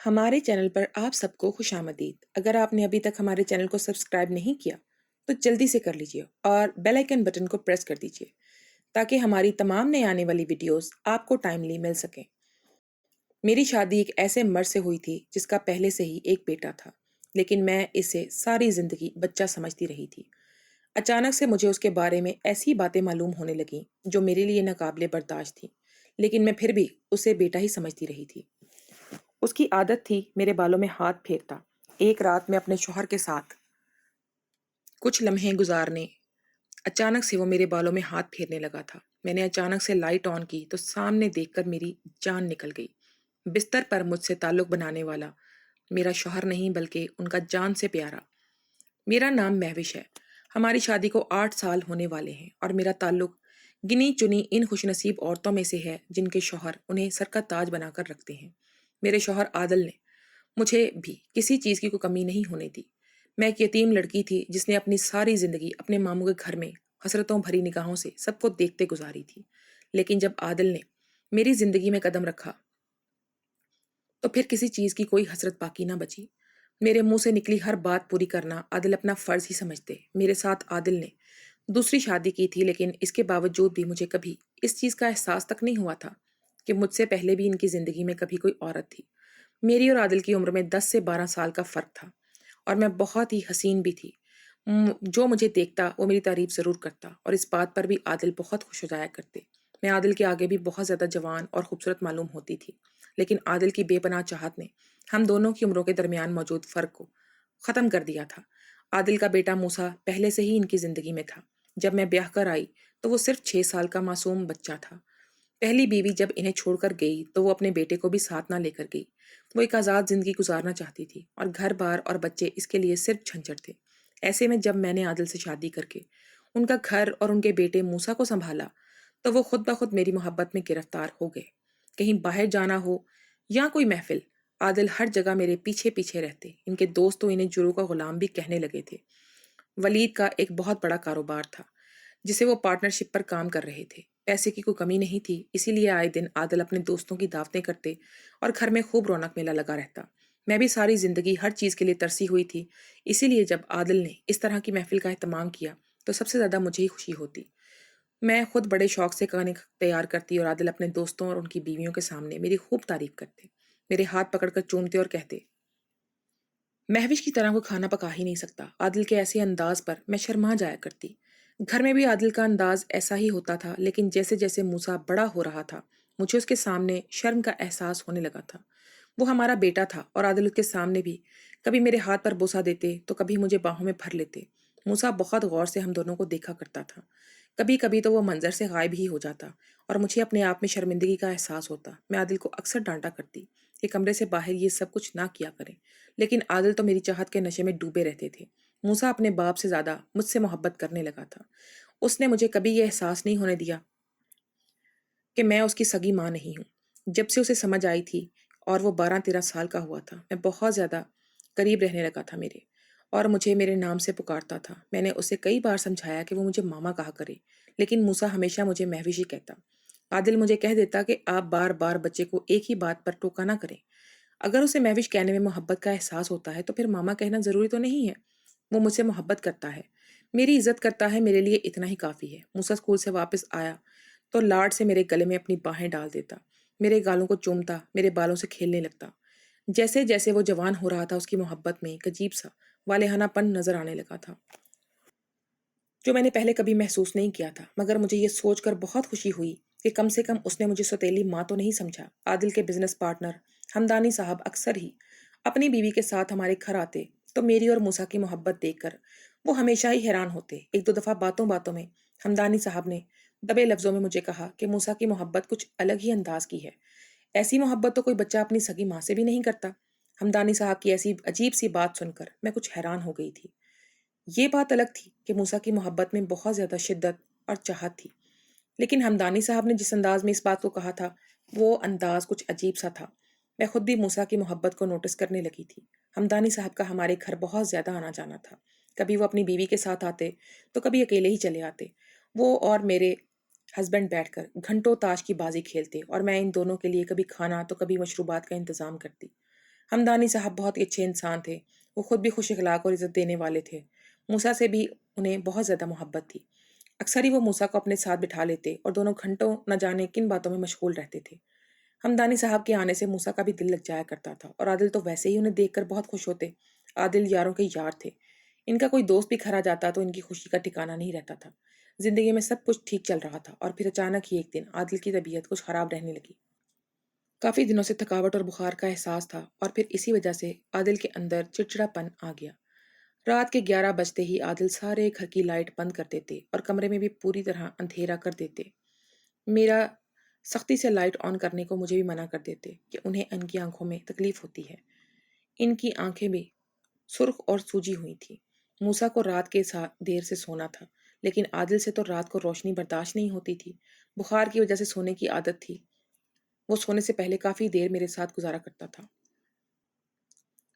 ہمارے چینل پر آپ سب کو خوش آمدید۔ اگر آپ نے ابھی تک ہمارے چینل کو سبسکرائب نہیں کیا تو جلدی سے کر لیجئے اور بیل آئیکن بٹن کو پریس کر دیجئے تاکہ ہماری تمام نئے آنے والی ویڈیوز آپ کو ٹائملی مل سکیں۔ میری شادی ایک ایسے مرد سے ہوئی تھی جس کا پہلے سے ہی ایک بیٹا تھا، لیکن میں اسے ساری زندگی بچہ سمجھتی رہی تھی۔ اچانک سے مجھے اس کے بارے میں ایسی باتیں معلوم ہونے لگیں جو میرے لیے ناقابل برداشت تھی، لیکن میں پھر بھی اسے بیٹا ہی سمجھتی رہی تھی۔ اس کی عادت تھی میرے بالوں میں ہاتھ پھیرتا۔ ایک رات میں اپنے شوہر کے ساتھ کچھ لمحے گزارنے اچانک سے وہ میرے بالوں میں ہاتھ پھیرنے لگا تھا۔ میں نے اچانک سے لائٹ آن کی تو سامنے دیکھ کر میری جان نکل گئی۔ بستر پر مجھ سے تعلق بنانے والا میرا شوہر نہیں بلکہ ان کا جان سے پیارا۔ میرا نام مہوش ہے۔ ہماری شادی کو 8 سال ہونے والے ہیں اور میرا تعلق گنی چنی ان خوش نصیب عورتوں میں سے ہے جن کے شوہر انہیں سر کا تاج بنا کر رکھتے ہیں۔ میرے شوہر عادل نے مجھے بھی کسی چیز کی کوئی کمی نہیں ہونے دی۔ میں ایک یتیم لڑکی تھی جس نے اپنی ساری زندگی اپنے ماموں کے گھر میں حسرتوں بھری نگاہوں سے سب کو دیکھتے گزاری تھی، لیکن جب عادل نے میری زندگی میں قدم رکھا تو پھر کسی چیز کی کوئی حسرت باقی نہ بچی۔ میرے منہ سے نکلی ہر بات پوری کرنا عادل اپنا فرض ہی سمجھتے۔ میرے ساتھ عادل نے دوسری شادی کی تھی، لیکن اس کے باوجود بھی مجھے کبھی اس چیز کا احساس تک نہیں ہوا تھا کہ مجھ سے پہلے بھی ان کی زندگی میں کبھی کوئی عورت تھی۔ میری اور عادل کی عمر میں 10 سے 12 سال کا فرق تھا اور میں بہت ہی حسین بھی تھی۔ جو مجھے دیکھتا وہ میری تعریف ضرور کرتا اور اس بات پر بھی عادل بہت خوش ہو جایا کرتے۔ میں عادل کے آگے بھی بہت زیادہ جوان اور خوبصورت معلوم ہوتی تھی، لیکن عادل کی بے پناہ چاہت نے ہم دونوں کی عمروں کے درمیان موجود فرق کو ختم کر دیا تھا۔ عادل کا بیٹا موسیٰ پہلے سے ہی ان کی زندگی میں تھا۔ جب میں بیاہ کر آئی تو وہ صرف 6 سال کا معصوم بچہ تھا۔ پہلی بیوی جب انہیں چھوڑ کر گئی تو وہ اپنے بیٹے کو بھی ساتھ نہ لے کر گئی۔ وہ ایک آزاد زندگی گزارنا چاہتی تھی اور گھر بار اور بچے اس کے لیے صرف جھنجھٹ تھے۔ ایسے میں جب میں نے عادل سے شادی کر کے ان کا گھر اور ان کے بیٹے موسیٰ کو سنبھالا تو وہ خود بخود میری محبت میں گرفتار ہو گئے۔ کہیں باہر جانا ہو یا کوئی محفل، عادل ہر جگہ میرے پیچھے پیچھے رہتے۔ ان کے دوست تو انہیں جرو کا غلام بھی کہنے لگے تھے۔ ولید کا ایک بہت بڑا کاروبار تھا جسے وہ پارٹنرشپ پر کام کر رہے تھے۔ پیسے کی کوئی کمی نہیں تھی، اسی لیے آئے دن عادل اپنے دوستوں کی دعوتیں کرتے اور گھر میں خوب رونق میلہ لگا رہتا۔ میں بھی ساری زندگی ہر چیز کے لیے ترسی ہوئی تھی، اسی لیے جب عادل نے اس طرح کی محفل کا اہتمام کیا تو سب سے زیادہ مجھے ہی خوشی ہوتی۔ میں خود بڑے شوق سے کھانے تیار کرتی اور عادل اپنے دوستوں اور ان کی بیویوں کے سامنے میری خوب تعریف کرتے، میرے ہاتھ پکڑ کر چومتے اور کہتے مہوش کی طرح وہ کھانا پکا ہی نہیں سکتا۔ عادل کے ایسے انداز پر میں شرما جایا کرتی۔ گھر میں بھی عادل کا انداز ایسا ہی ہوتا تھا، لیکن جیسے جیسے موسیٰ بڑا ہو رہا تھا مجھے اس کے سامنے شرم کا احساس ہونے لگا تھا۔ وہ ہمارا بیٹا تھا اور عادل اس کے سامنے بھی کبھی میرے ہاتھ پر بوسہ دیتے تو کبھی مجھے باہوں میں بھر لیتے۔ موسیٰ بہت غور سے ہم دونوں کو دیکھا کرتا تھا۔ کبھی کبھی تو وہ منظر سے غائب ہی ہو جاتا اور مجھے اپنے آپ میں شرمندگی کا احساس ہوتا۔ میں عادل کو اکثر ڈانٹا کرتی کہ کمرے سے باہر یہ سب کچھ نہ کیا کریں، لیکن عادل تو میری چاہت کے نشے میں ڈوبے رہتے تھے۔ موسیٰ اپنے باپ سے زیادہ مجھ سے محبت کرنے لگا تھا۔ اس نے مجھے کبھی یہ احساس نہیں ہونے دیا کہ میں اس کی سگی ماں نہیں ہوں۔ جب سے اسے سمجھ آئی تھی اور وہ 12-13 سال کا ہوا تھا، میں بہت زیادہ قریب رہنے لگا تھا میرے، اور مجھے میرے نام سے پکارتا تھا۔ میں نے اسے کئی بار سمجھایا کہ وہ مجھے ماما کہا کرے، لیکن موسیٰ ہمیشہ مجھے مہوش ہی کہتا۔ عادل مجھے کہہ دیتا کہ آپ بار بار بچے کو ایک ہی بات پر ٹوکا نہ کریں۔ اگر اسے مہوش کہنے میں محبت کا احساس ہوتا ہے تو پھر ماما کہنا ضروری تو نہیں ہے۔ وہ مجھ سے محبت کرتا ہے، میری عزت کرتا ہے، میرے لیے اتنا ہی کافی ہے۔ موسیٰ اسکول سے واپس آیا تو لاڈ سے میرے گلے میں اپنی باہیں ڈال دیتا، میرے گالوں کو چومتا، میرے بالوں سے کھیلنے لگتا۔ جیسے جیسے وہ جوان ہو رہا تھا اس کی محبت میں ایک عجیب سا والہانہ پن نظر آنے لگا تھا جو میں نے پہلے کبھی محسوس نہیں کیا تھا، مگر مجھے یہ سوچ کر بہت خوشی ہوئی کہ کم سے کم اس نے مجھے سوتیلی ماں تو نہیں سمجھا۔ عادل کے بزنس پارٹنر ہمدانی صاحب اکثر ہی اپنی بیوی کے ساتھ ہمارے گھر آتے تو میری اور موسیٰ کی محبت دیکھ کر وہ ہمیشہ ہی حیران ہوتے۔ ایک دو دفعہ باتوں باتوں میں ہمدانی صاحب نے دبے لفظوں میں مجھے کہا کہ موسیٰ کی محبت کچھ الگ ہی انداز کی ہے، ایسی محبت تو کوئی بچہ اپنی سگی ماں سے بھی نہیں کرتا۔ ہمدانی صاحب کی ایسی عجیب سی بات سن کر میں کچھ حیران ہو گئی تھی۔ یہ بات الگ تھی کہ موسیٰ کی محبت میں بہت زیادہ شدت اور چاہت تھی، لیکن ہمدانی صاحب نے جس انداز میں اس بات کو کہا تھا وہ انداز کچھ عجیب سا تھا۔ میں خود بھی موسیٰ کی محبت کو نوٹس کرنے لگی تھی۔ ہمدانی صاحب کا ہمارے گھر بہت زیادہ آنا جانا تھا۔ کبھی وہ اپنی بیوی کے ساتھ آتے تو کبھی اکیلے ہی چلے آتے۔ وہ اور میرے ہسبینڈ بیٹھ کر گھنٹوں تاش کی بازی کھیلتے اور میں ان دونوں کے لیے کبھی کھانا تو کبھی مشروبات کا انتظام کرتی۔ ہمدانی صاحب بہت ہی اچھے انسان تھے، وہ خود بھی خوش اخلاق اور عزت دینے والے تھے۔ موسیٰ سے بھی انہیں بہت زیادہ محبت تھی۔ اکثر ہی وہ موسیٰ کو اپنے ساتھ بٹھا لیتے اور دونوں گھنٹوں نہ جانے کن باتوں میں مشغول رہتے تھے۔ ہمدانی صاحب کے آنے سے موسیٰ کا بھی دل لگ جایا کرتا تھا، اور عادل تو ویسے ہی انہیں دیکھ کر بہت خوش ہوتے۔ عادل یاروں کے یار تھے، ان کا کوئی دوست بھی کھرا جاتا تو ان کی خوشی کا ٹھکانہ نہیں رہتا تھا۔ زندگی میں سب کچھ ٹھیک چل رہا تھا، اور پھر اچانک ہی ایک دن عادل کی طبیعت کچھ خراب رہنے لگی۔ کافی دنوں سے تھکاوٹ اور بخار کا احساس تھا، اور پھر اسی وجہ سے عادل کے اندر چڑچڑا پن آ گیا۔ رات کے 11 بجتے ہی عادل سارے گھر کی لائٹ بند کر دیتے اور کمرے میں بھی پوری طرح اندھیرا کر دیتے۔ میرا سختی سے لائٹ آن کرنے کو مجھے بھی منع کر دیتے کہ انہیں ان کی آنکھوں میں تکلیف ہوتی ہے۔ ان کی آنکھیں بھی سرخ اور سوجی ہوئی تھی۔ موسیٰ کو رات کے دیر سے سونا تھا، لیکن عادل سے تو رات کو روشنی برداشت نہیں ہوتی تھی۔ بخار کی وجہ سے سونے کی عادت تھی۔ وہ سونے سے پہلے کافی دیر میرے ساتھ گزارا کرتا تھا۔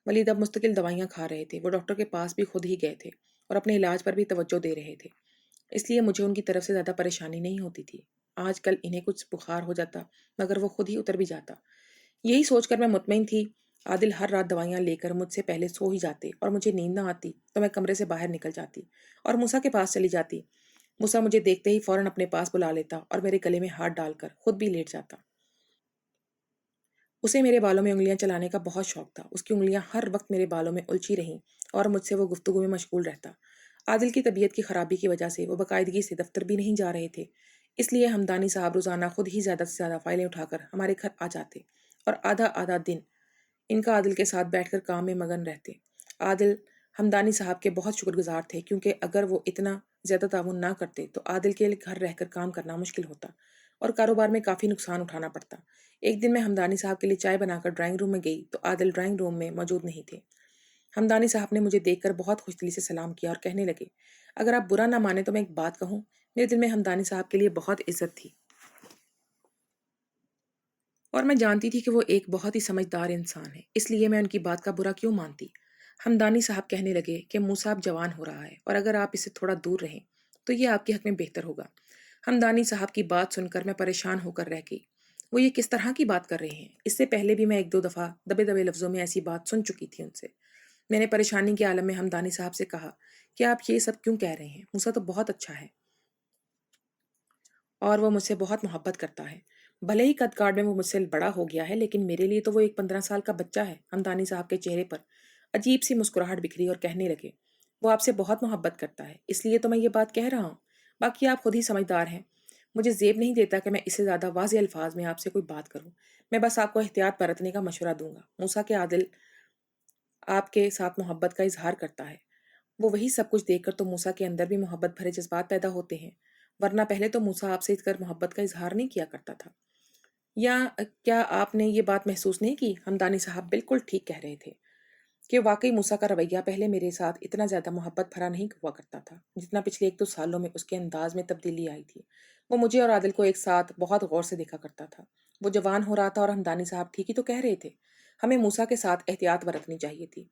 ولید اب مستقل دوائیاں کھا رہے تھے، وہ ڈاکٹر کے پاس بھی خود ہی گئے تھے اور اپنے علاج پر بھی توجہ دے رہے تھے، اس لیے مجھے ان کی طرف سے زیادہ پریشانی نہیں ہوتی تھی۔ آج کل انہیں کچھ بخار ہو جاتا مگر وہ خود ہی اتر بھی جاتا۔ یہی سوچ کر میں مطمئن تھی۔ عادل ہر رات دوائیاں لے کر مجھ سے پہلے سو ہی جاتے، اور مجھے نیند نہ آتی تو میں کمرے سے باہر نکل جاتی اور موسیٰ کے پاس چلی جاتی۔ موسیٰ مجھے دیکھتے ہی فوراً اپنے پاس بلا لیتا اور میرے گلے میں ہاتھ ڈال کر خود بھی لیٹ جاتا۔ اسے میرے بالوں میں انگلیاں چلانے کا بہت شوق تھا۔ اس کی انگلیاں ہر وقت میرے بالوں میں الجھی رہیں اور مجھ سے وہ گفتگو میں مشغول رہتا۔ عادل کی طبیعت کی خرابی کی وجہ سے وہ باقاعدگی سے دفتر بھی نہیں جا رہے تھے، اس لیے ہمدانی صاحب روزانہ خود ہی زیادہ سے زیادہ فائلیں اٹھا کر ہمارے گھر آ جاتے اور آدھا آدھا دن ان کا عادل کے ساتھ بیٹھ کر کام میں مگن رہتے۔ عادل ہمدانی صاحب کے بہت شکر گزار تھے، کیونکہ اگر وہ اتنا زیادہ تعاون نہ کرتے تو عادل کے گھر رہ کر کام کرنا مشکل ہوتا اور کاروبار میں کافی نقصان اٹھانا پڑتا۔ ایک دن میں ہمدانی صاحب کے لیے چائے بنا کر ڈرائنگ روم میں گئی تو عادل ڈرائنگ روم میں موجود نہیں تھے۔ ہمدانی صاحب نے مجھے دیکھ کر بہت خوش دلی سے سلام کیا اور کہنے لگے، اگر آپ برا نہ مانے تو میں ایک بات کہوں، میرے دل میں ہمدانی صاحب کے لیے بہت عزت تھی، اور میں جانتی تھی کہ وہ ایک بہت ہی سمجھدار انسان ہے، اس لیے میں ان کی بات کا برا کیوں مانتی۔ ہمدانی صاحب کہنے لگے کہ موسیٰ اب جوان ہو رہا ہے، اور اگر آپ اس سے تھوڑا دور رہیں تو یہ آپ کے حق میں بہتر ہوگا۔ ہمدانی صاحب کی بات سن کر میں پریشان ہو کر رہ گئی۔ وہ یہ کس طرح کی بات کر رہے ہیں؟ اس سے پہلے بھی میں ایک دو دفعہ دبے دبے لفظوں میں ایسی بات سن چکی تھی ان سے۔ میں نے پریشانی کے عالم میں ہمدانی صاحب سے کہا کہ آپ یہ سب کیوں کہہ رہے ہیں؟ موسیٰ تو بہت اچھا ہے اور وہ مجھ سے بہت محبت کرتا ہے۔ بھلے ہی قد کاٹ میں وہ مجھ سے بڑا ہو گیا ہے، لیکن میرے لیے تو وہ ایک 15 سال کا بچہ ہے۔ ہمدانی صاحب کے چہرے پر عجیب سی مسکراہٹ بکھری اور کہنے لگے، وہ آپ سے بہت محبت کرتا ہے، اس لیے تو میں یہ بات کہہ رہا ہوں۔ باقی آپ خود ہی سمجھدار ہیں۔ مجھے زیب نہیں دیتا کہ میں اس سے زیادہ واضح الفاظ میں آپ سے کوئی بات کروں۔ میں بس آپ کو احتیاط برتنے کا مشورہ دوں گا۔ موسیٰ کے عادل آپ کے ساتھ محبت کا اظہار کرتا ہے۔ وہ وہی سب کچھ دیکھ کر تو موسیٰ کے اندر بھی محبت بھرے جذبات پیدا ہوتے ہیں، ورنہ پہلے تو موسیٰ آپ سے اس کر محبت کا اظہار نہیں کیا کرتا تھا۔ یا کیا آپ نے یہ بات محسوس نہیں کی؟ ہمدانی صاحب بالکل ٹھیک کہہ رہے تھے کہ واقعی موسیٰ کا رویہ پہلے میرے ساتھ اتنا زیادہ محبت بھرا نہیں ہوا کرتا تھا جتنا پچھلے ایک دو سالوں میں اس کے انداز میں تبدیلی آئی تھی۔ وہ مجھے اور عادل کو ایک ساتھ بہت غور سے دیکھا کرتا تھا۔ وہ جوان ہو رہا تھا اور ہمدانی صاحب ٹھیک ہی تو کہہ رہے تھے، ہمیں موسیٰ کے ساتھ احتیاط برتنی چاہیے تھی۔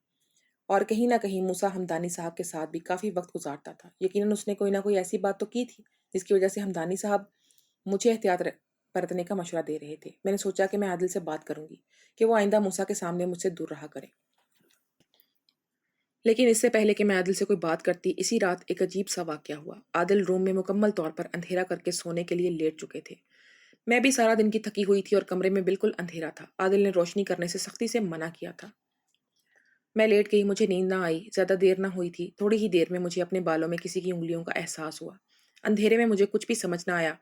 اور کہیں نہ کہیں موسیٰ ہمدانی صاحب کے ساتھ بھی کافی وقت گزارتا تھا۔ یقیناً اس نے کوئی نہ کوئی ایسی بات تو کی تھی جس کی وجہ سے ہمدانی صاحب مجھے احتیاط برتنے کا مشورہ دے رہے تھے۔ میں نے سوچا کہ میں عادل سے بات کروں گی کہ وہ آئندہ موسیٰ کے سامنے مجھ سے دور رہا کرے۔ لیکن اس سے پہلے کہ میں عادل سے کوئی بات کرتی، اسی رات ایک عجیب سا واقعہ ہوا۔ عادل روم میں مکمل طور پر اندھیرا کر کے سونے کے لیے لیٹ چکے تھے۔ میں بھی سارا دن کی تھکی ہوئی تھی اور کمرے میں بالکل اندھیرا تھا۔ عادل نے روشنی کرنے سے سختی سے منع کیا تھا۔ میں لیٹ گئی، مجھے نیند نہ آئی، زیادہ دیر نہ ہوئی تھی۔ تھوڑی ہی دیر میں مجھے اپنے بالوں میں کسی کی انگلیوں کا احساس ہوا۔ اندھیرے میں مجھے کچھ بھی سمجھ نہ آیا۔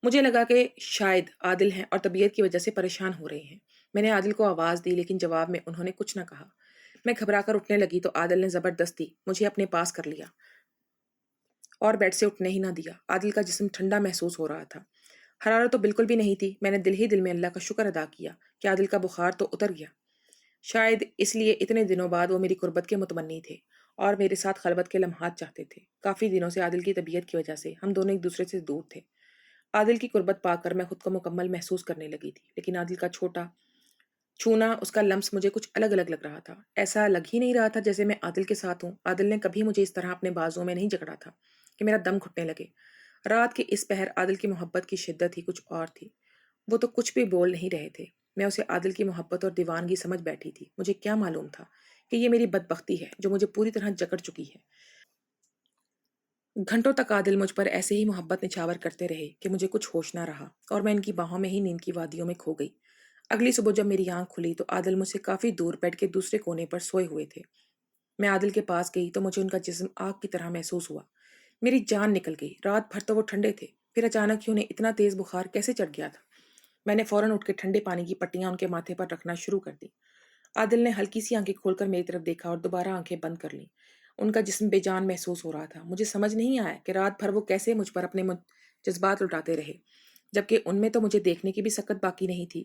مجھے لگا کہ شاید عادل ہیں اور طبیعت کی وجہ سے پریشان ہو رہے ہیں۔ میں نے عادل کو آواز دی، لیکن جواب میں انہوں نے کچھ نہ کہا۔ میں گھبرا کر اٹھنے لگی تو عادل نے زبردستی مجھے اپنے پاس کر لیا اور بیڈ سے اٹھنے ہی نہ دیا۔ عادل کا جسم ٹھنڈا محسوس ہو رہا تھا، حرارت تو بالکل بھی نہیں تھی۔ میں نے دل ہی دل میں اللہ کا شکر ادا کیا کہ عادل کا بخار تو اتر گیا۔ شاید اس لیے اتنے دنوں بعد وہ میری قربت کے متمنی تھے اور میرے ساتھ خلوت کے لمحات چاہتے تھے۔ کافی دنوں سے عادل کی طبیعت کی وجہ سے ہم دونوں ایک دوسرے سے دور تھے۔ عادل کی قربت پا کر میں خود کو مکمل محسوس کرنے لگی تھی، لیکن عادل کا چھوٹا چھونا، اس کا لمس مجھے کچھ الگ الگ لگ رہا تھا۔ ایسا لگ ہی نہیں رہا تھا جیسے میں عادل کے ساتھ ہوں۔ عادل نے کبھی مجھے اس طرح اپنے بازوؤں میں نہیں جکڑا تھا کہ میرا دم گھٹنے لگے۔ رات کے اس پہر عادل کی محبت کی شدت ہی کچھ اور تھی۔ وہ تو کچھ بھی بول نہیں رہے تھے، میں اسے عادل کی محبت اور دیوانگی سمجھ بیٹھی تھی۔ مجھے کیا معلوم تھا کہ یہ میری بدبختی ہے جو مجھے پوری طرح جکڑ چکی ہے۔ گھنٹوں تک عادل مجھ پر ایسے ہی محبت نچھاور کرتے رہے کہ مجھے کچھ ہوش نہ رہا اور میں ان کی باہوں میں ہی نیند کی وادیوں میں کھو گئی۔ اگلی صبح جب میری آنکھ کھلی تو عادل مجھ سے کافی دور بیٹھ کے دوسرے کونے پر سوئے ہوئے تھے۔ میں عادل کے پاس گئی تو مجھے ان کا جسم آگ کی طرح محسوس ہوا۔ میری جان نکل گئی۔ رات بھر تو وہ ٹھنڈے تھے، پھر اچانک ہی انہیں اتنا تیز بخار کیسے چڑھ گیا تھا؟ میں نے فوراً اٹھ کے ٹھنڈے پانی کی پٹیاں ان کے ماتھے پر رکھنا شروع کر دی۔ عادل نے ہلکی سی آنکھیں کھول کر میری طرف دیکھا اور دوبارہ آنکھیں بند کر لیں۔ ان کا جسم بے جان محسوس ہو رہا تھا۔ مجھے سمجھ نہیں آیا کہ رات بھر وہ کیسے مجھ پر اپنے جذبات لٹاتے رہے، جبکہ ان میں تو مجھے دیکھنے کی بھی سکت باقی نہیں تھی۔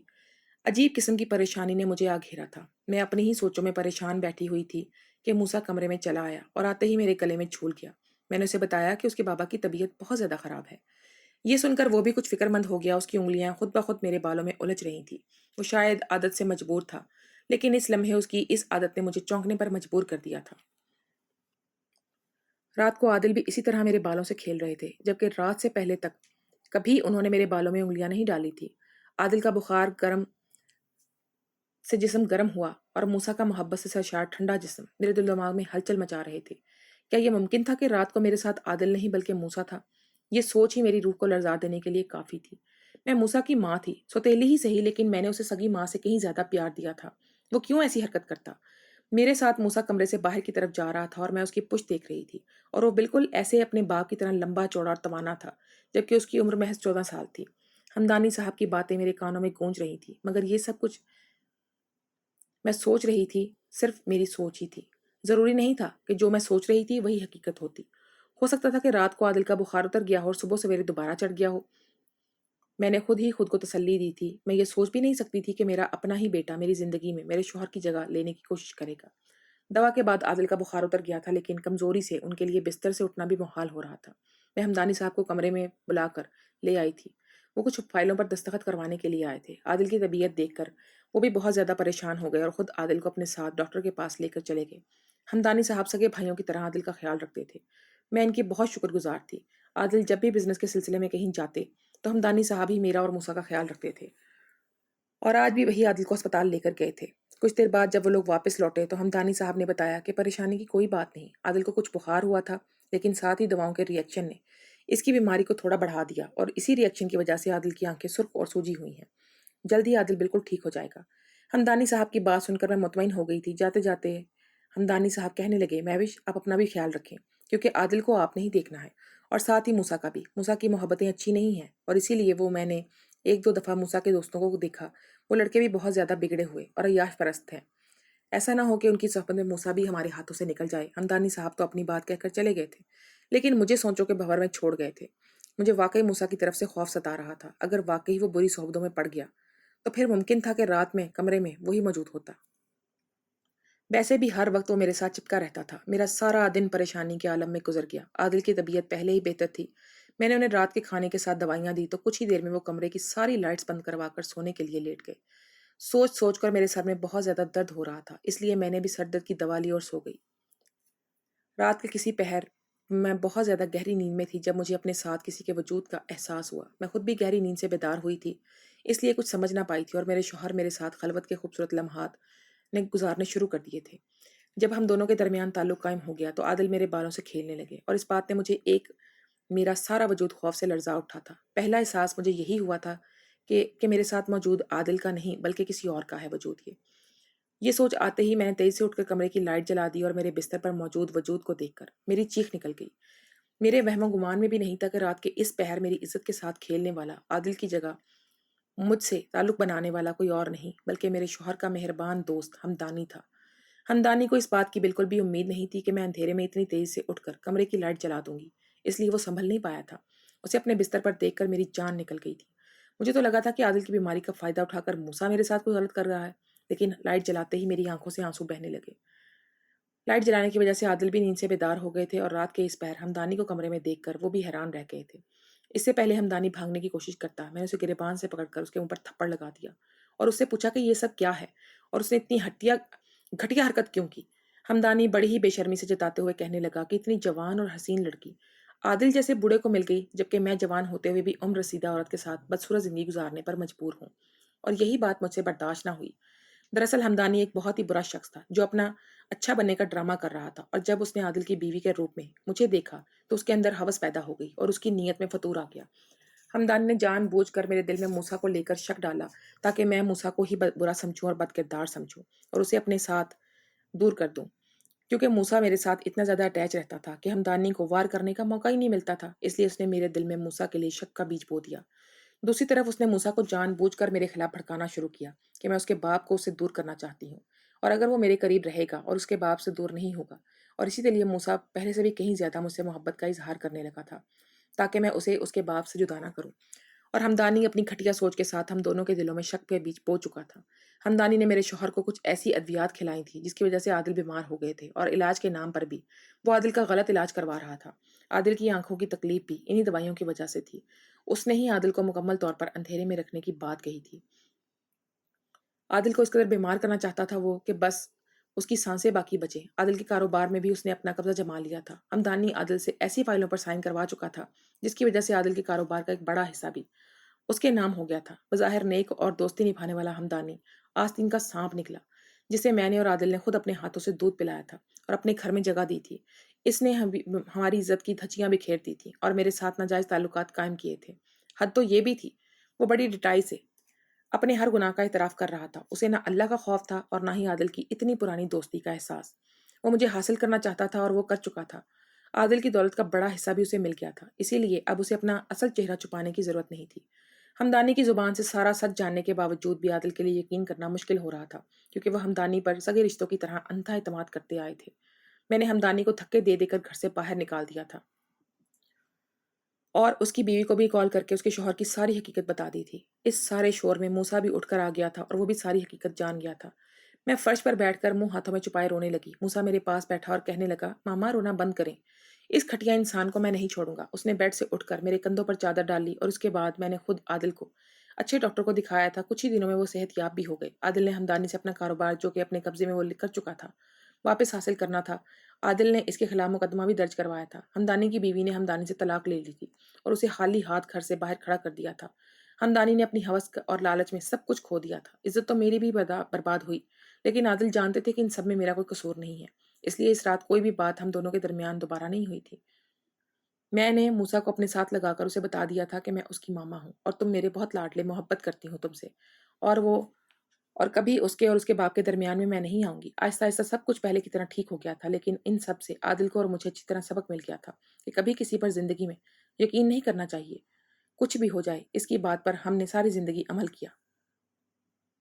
عجیب قسم کی پریشانی نے مجھے آ گھیرا تھا۔ میں اپنی ہی سوچوں میں پریشان بیٹھی ہوئی تھی کہ موسیٰ کمرے میں چلا آیا اور آتے ہی میرے گلے میں جھول گیا۔ میں نے اسے بتایا کہ اس کے بابا کی طبیعت بہت زیادہ خراب ہے۔ یہ سن کر وہ بھی کچھ فکر مند ہو گیا۔ اس کی انگلیاں خود بخود میرے بالوں میں الجھ رہی تھیں۔ وہ شاید عادت سے مجبور تھا، لیکن اس لمحے اس کی اس عادت نے مجھے چونکنے پر مجبور کر دیا تھا۔ رات کو عادل بھی اسی طرح میرے بالوں سے کھیل رہے تھے، جبکہ رات سے پہلے تک کبھی انہوں نے میرے بالوں میں انگلیاں نہیں ڈالی تھی۔ عادل کا بخار گرم سے جسم گرم ہوا اور موسیٰ کا محبت سے سرشار ٹھنڈا جسم میرے دل دماغ میں ہلچل مچا رہے تھے۔ کیا یہ ممکن تھا کہ رات کو میرے ساتھ عادل نہیں بلکہ موسیٰ تھا؟ یہ سوچ ہی میری روح کو لرزا دینے کے لیے کافی تھی۔ میں موسیٰ کی ماں تھی، سوتیلی ہی صحیح، لیکن میں نے اسے سگی ماں سے کہیں زیادہ پیار دیا تھا۔ وہ کیوں ایسی حرکت کرتا؟ میرے ساتھ موسیٰ کمرے سے باہر کی طرف جا رہا تھا اور میں اس کی پشت دیکھ رہی تھی، اور وہ بالکل ایسے اپنے باپ کی طرح لمبا چوڑا اور توانا تھا، جبکہ اس کی عمر محض 14 سال تھی۔ ہمدانی صاحب کی باتیں میرے کانوں میں گونج رہی تھی، مگر یہ سب کچھ میں سوچ رہی تھی صرف میری سوچ ہی تھی۔ ضروری نہیں تھا کہ جو میں سوچ رہی تھی وہی حقیقت ہوتی۔ ہو سکتا تھا کہ رات کو عادل کا بخار اتر گیا ہو اور صبح سویرے دوبارہ چڑھ گیا ہو۔ میں نے خود ہی خود کو تسلی دی تھی۔ میں یہ سوچ بھی نہیں سکتی تھی کہ میرا اپنا ہی بیٹا میری زندگی میں میرے شوہر کی جگہ لینے کی کوشش کرے گا۔ دوا کے بعد عادل کا بخار اتر گیا تھا، لیکن کمزوری سے ان کے لیے بستر سے اٹھنا بھی محال ہو رہا تھا۔ میں ہمدانی صاحب کو کمرے میں بلا کر لے آئی تھی۔ وہ کچھ فائلوں پر دستخط کروانے کے لیے آئے تھے۔ عادل کی طبیعت دیکھ کر وہ بھی بہت زیادہ پریشان ہو گئے اور خود عادل کو اپنے ساتھ ڈاکٹر کے پاس لے کر چلے گئے۔ ہمدانی صاحب سگے بھائیوں کی طرح عادل کا خیال رکھتے تھے۔ میں ان کی بہت شکر گزار تھی۔ عادل جب بھی بزنس کے سلسلے میں کہیں جاتے تو ہمدانی صاحب ہی میرا اور موسیٰ کا خیال رکھتے تھے، اور آج بھی وہی عادل کو اسپتال لے کر گئے تھے۔ کچھ دیر بعد جب وہ لوگ واپس لوٹے تو ہمدانی صاحب نے بتایا کہ پریشانی کی کوئی بات نہیں، عادل کو کچھ بخار ہوا تھا، لیکن ساتھ ہی دواؤں کے ری ایکشن نے اس کی بیماری کو تھوڑا بڑھا دیا، اور اسی ری ایکشن کی وجہ سے عادل کی آنکھیں سرخ اور سوجی ہوئی ہیں۔ جلد ہی عادل بالکل ٹھیک ہو جائے گا۔ ہمدانی صاحب کی بات سن کر میں مطمئن ہو گئی تھی۔ جاتے جاتے ہمدانی صاحب کہنے لگے، مہوش آپ اپنا بھی خیال رکھیں، کیونکہ عادل کو آپ نہیں دیکھنا ہے، اور ساتھ ہی موسیٰ کا بھی۔ موسیٰ کی محبتیں اچھی نہیں ہیں، اور اسی لیے میں نے ایک دو دفعہ موسیٰ کے دوستوں کو دیکھا، وہ لڑکے بھی بہت زیادہ بگڑے ہوئے اور عیاش پرست ہیں۔ ایسا نہ ہو کہ ان کی صحبت میں موسیٰ بھی ہمارے ہاتھوں سے نکل جائے۔ ہمدانی صاحب تو اپنی بات کہہ کر چلے گئے تھے، لیکن مجھے سوچوں کے بھنور میں چھوڑ گئے تھے۔ مجھے واقعی موسیٰ کی طرف سے خوف ستا رہا تھا۔ اگر واقعی وہ بری صحبتوں میں پڑ گیا تو پھر ممکن تھا کہ رات میں کمرے میں وہی موجود ہوتا۔ ویسے بھی ہر وقت وہ میرے ساتھ چپکا رہتا تھا۔ میرا سارا دن پریشانی کے عالم میں گزر گیا۔ عادل کی طبیعت پہلے ہی بہتر تھی۔ میں نے انہیں رات کے کھانے کے ساتھ دوائیاں دی تو کچھ ہی دیر میں وہ کمرے کی ساری لائٹس بند کروا کر سونے کے لیے لیٹ گئے۔ سوچ سوچ کر میرے سر میں بہت زیادہ درد ہو رہا تھا، اس لیے میں نے بھی سر درد کی دوا لی اور سو گئی۔ رات کے کسی پہر میں بہت زیادہ گہری نیند میں تھی جب مجھے اپنے ساتھ کسی کے وجود کا احساس ہوا۔ میں خود بھی گہری نیند سے بیدار ہوئی تھی، اس لیے کچھ سمجھ نہ پائی تھی، اور میرے شوہر میرے ساتھ خلوت کے خوبصورت لمحات نے گزارنے شروع کر دیے تھے۔ جب ہم دونوں کے درمیان تعلق قائم ہو گیا تو عادل میرے بالوں سے کھیلنے لگے، اور اس بات نے مجھے میرا سارا وجود خوف سے لرزا اٹھا تھا۔ پہلا احساس مجھے یہی ہوا تھا کہ میرے ساتھ موجود عادل کا نہیں بلکہ کسی اور کا ہے وجود۔ یہ سوچ آتے ہی میں نے تیزی سے اٹھ کر کمرے کی لائٹ جلا دی، اور میرے بستر پر موجود وجود کو دیکھ کر میری چیخ نکل گئی۔ میرے وہم و گمان میں بھی نہیں تھا کہ رات کے اس پہر میری عزت کے ساتھ کھیلنے والا عادل کی جگہ مجھ سے تعلق بنانے والا کوئی اور نہیں بلکہ میرے شوہر کا مہربان دوست ہمدانی تھا۔ ہمدانی کو اس بات کی بالکل بھی امید نہیں تھی کہ میں اندھیرے میں اتنی تیزی سے اٹھ کر کمرے کی لائٹ جلا دوں گی، اس لیے وہ سنبھل نہیں پایا تھا۔ اسے اپنے بستر پر دیکھ کر میری جان نکل گئی تھی۔ مجھے تو لگا تھا کہ عادل کی بیماری کا فائدہ اٹھا کر موسیٰ میرے ساتھ کوئی غلط کر رہا ہے، لیکن لائٹ جلاتے ہی میری آنکھوں سے آنسو بہنے لگے۔ لائٹ جلانے کی وجہ سے عادل بھی نیند سے بیدار ہو گئے تھے، اور رات کے اس پہر ہمدانی کو کمرے میں دیکھ کر وہ بھی حیران رہ گئے تھے۔ اس سے پہلے ہمدانی بھاگنے کی کوشش کرتا، میں نے اسے گریبان سے پکڑ کر اس کے منہ پر تھپڑ لگا دیا اور اس سے پوچھا کہ یہ سب کیا ہے، اور اس نے اتنی گھٹیا حرکت کیوں کی۔ ہمدانی بڑی ہی بے شرمی سے جتاتے ہوئے کہنے لگا کہ اتنی جوان اور حسین لڑکی عادل جیسے بوڑھے کو مل گئی، جبکہ میں جوان ہوتے ہوئے بھی عمر رسیدہ عورت کے ساتھ بدصورت زندگی گزارنے پر مجبور ہوں۔ اور یہی بات مجھ سے برداشت نہ ہوئی۔ دراصل ہمدانی ایک بہت ہی برا شخص تھا جو اپنا اچھا بننے کا ڈرامہ کر رہا تھا، اور جب اس نے عادل کی بیوی کے روپ میں مجھے دیکھا تو اس کے اندر ہوس پیدا ہو گئی اور اس کی نیت میں فتور آ گیا۔ ہمدانی نے جان بوجھ کر میرے دل میں موسیٰ کو لے کر شک ڈالا تاکہ میں موسیٰ کو ہی برا سمجھوں اور بد کردار سمجھوں اور اسے اپنے ساتھ دور کر دوں۔ کیونکہ موسیٰ میرے ساتھ اتنا زیادہ اٹیچ رہتا تھا کہ ہمدانی کو وار کرنے کا موقع ہی نہیں ملتا تھا، اس لیے اس نے میرے دل میں موسیٰ کے لیے شک کا بیج بو دیا۔ دوسری طرف اس نے موسیٰ کو جان بوجھ کر میرے خلاف بھڑکانا شروع کیا کہ میں اس کے باپ کو اس سے دور کرنا چاہتی ہوں، اور اگر وہ میرے قریب رہے گا اور اس کے باپ سے دور نہیں ہوگا، اور اسی لیے موسیٰ پہلے سے بھی کہیں زیادہ مجھ سے محبت کا اظہار کرنے لگا تھا تاکہ میں اسے اس کے باپ سے جدا نہ کروں۔ اور ہمدانی اپنی گھٹیا سوچ کے ساتھ ہم دونوں کے دلوں میں شک کے بیج بو چکا تھا۔ ہمدانی نے میرے شوہر کو کچھ ایسی ادویات کھلائی تھی جس کی وجہ سے عادل بیمار ہو گئے تھے، اور علاج کے نام پر بھی وہ عادل کا غلط علاج کروا رہا تھا۔ عادل کی آنکھوں کی تکلیف بھی انہی دوائیوں کی وجہ سے تھی۔ اس نے ہی عادل کو مکمل طور پر اندھیرے میں رکھنے کی بات کہی تھی۔ عادل کو اس قدر بیمار کرنا چاہتا تھا وہ کہ بس اس کی سانسیں باقی بچے۔ عادل کے کاروبار میں بھی اس نے اپنا قبضہ جما لیا تھا۔ ہمدانی عادل سے ایسی فائلوں پر سائن کروا چکا تھا جس کی وجہ سے عادل کے کاروبار کا ایک بڑا حصہ بھی اس کے نام ہو گیا تھا۔ بظاہر نیک اور دوستی نبھانے والا ہمدانی آستین کا سانپ نکلا جسے میں نے اور عادل نے خود اپنے ہاتھوں سے دودھ پلایا تھا اور اپنے گھر میں جگہ دی تھی۔ اس نے ہماری عزت کی دھجیاں بکھیر دی تھی اور میرے ساتھ ناجائز تعلقات قائم کیے تھے۔ حد تو یہ بھی تھی، وہ بڑی ڈٹائی سے اپنے ہر گناہ کا اعتراف کر رہا تھا۔ اسے نہ اللہ کا خوف تھا اور نہ ہی عادل کی اتنی پرانی دوستی کا احساس۔ وہ مجھے حاصل کرنا چاہتا تھا اور وہ کر چکا تھا۔ عادل کی دولت کا بڑا حصہ بھی اسے مل گیا تھا، اسی لیے اب اسے اپنا اصل چہرہ چھپانے کی ضرورت نہیں تھی۔ ہمدانی کی زبان سے سارا سچ جاننے کے باوجود بھی عادل کے لیے یقین کرنا مشکل ہو رہا تھا، کیونکہ وہ ہمدانی پر سگے رشتوں کی طرح انتھا اعتماد کرتے آئے تھے۔ میں نے ہمدانی کو دھکے دے دے کر گھر سے باہر نکال دیا تھا اور اس کی بیوی کو بھی کال کر کے اس کے شوہر کی ساری حقیقت بتا دی تھی۔ اس سارے شور میں موسیٰ بھی اٹھ کر آ گیا تھا اور وہ بھی ساری حقیقت جان گیا تھا۔ میں فرش پر بیٹھ کر منہ ہاتھوں میں چھپائے رونے لگی۔ موسیٰ میرے پاس بیٹھا اور کہنے لگا، ماما رونا بند کریں، اس کھٹیا انسان کو میں نہیں چھوڑوں گا۔ اس نے بیڈ سے اٹھ کر میرے کندھوں پر چادر ڈالی اور اس کے بعد میں نے خود عادل کو اچھے ڈاکٹر کو دکھایا تھا۔ کچھ ہی دنوں میں وہ صحت یاب بھی ہو گئے۔ عادل نے ہمدانی سے اپنا کاروبار جو کہ اپنے قبضے میں وہ کر چکا تھا واپس حاصل کرنا تھا۔ عادل نے اس کے خلاف مقدمہ بھی درج کروایا تھا۔ ہمدانی کی بیوی نے ہمدانی سے طلاق لے لی تھی اور اسے خالی ہاتھ گھر سے باہر کھڑا کر دیا تھا۔ ہمدانی نے اپنی ہوس اور لالچ میں سب کچھ کھو دیا تھا۔ عزت تو میری بھی برباد ہوئی، لیکن عادل جانتے تھے کہ ان سب میں میرا کوئی قصور نہیں ہے، اس لیے اس رات کوئی بھی بات ہم دونوں کے درمیان دوبارہ نہیں ہوئی تھی۔ میں نے موسیٰ کو اپنے ساتھ لگا کر اسے بتا دیا تھا کہ میں اس کی ماما ہوں اور تم میرے بہت لاڈلے، محبت کرتی ہوں تم سے، اور کبھی اس کے اور اس کے باپ کے درمیان میں نہیں آؤں گی۔ آہستہ آہستہ سب کچھ پہلے کی طرح ٹھیک ہو گیا تھا، لیکن ان سب سے عادل کو اور مجھے اچھی طرح سبق مل گیا تھا کہ کبھی کسی پر زندگی میں یقین نہیں کرنا چاہیے۔ کچھ بھی ہو جائے، اس کی بات پر ہم نے ساری زندگی عمل کیا۔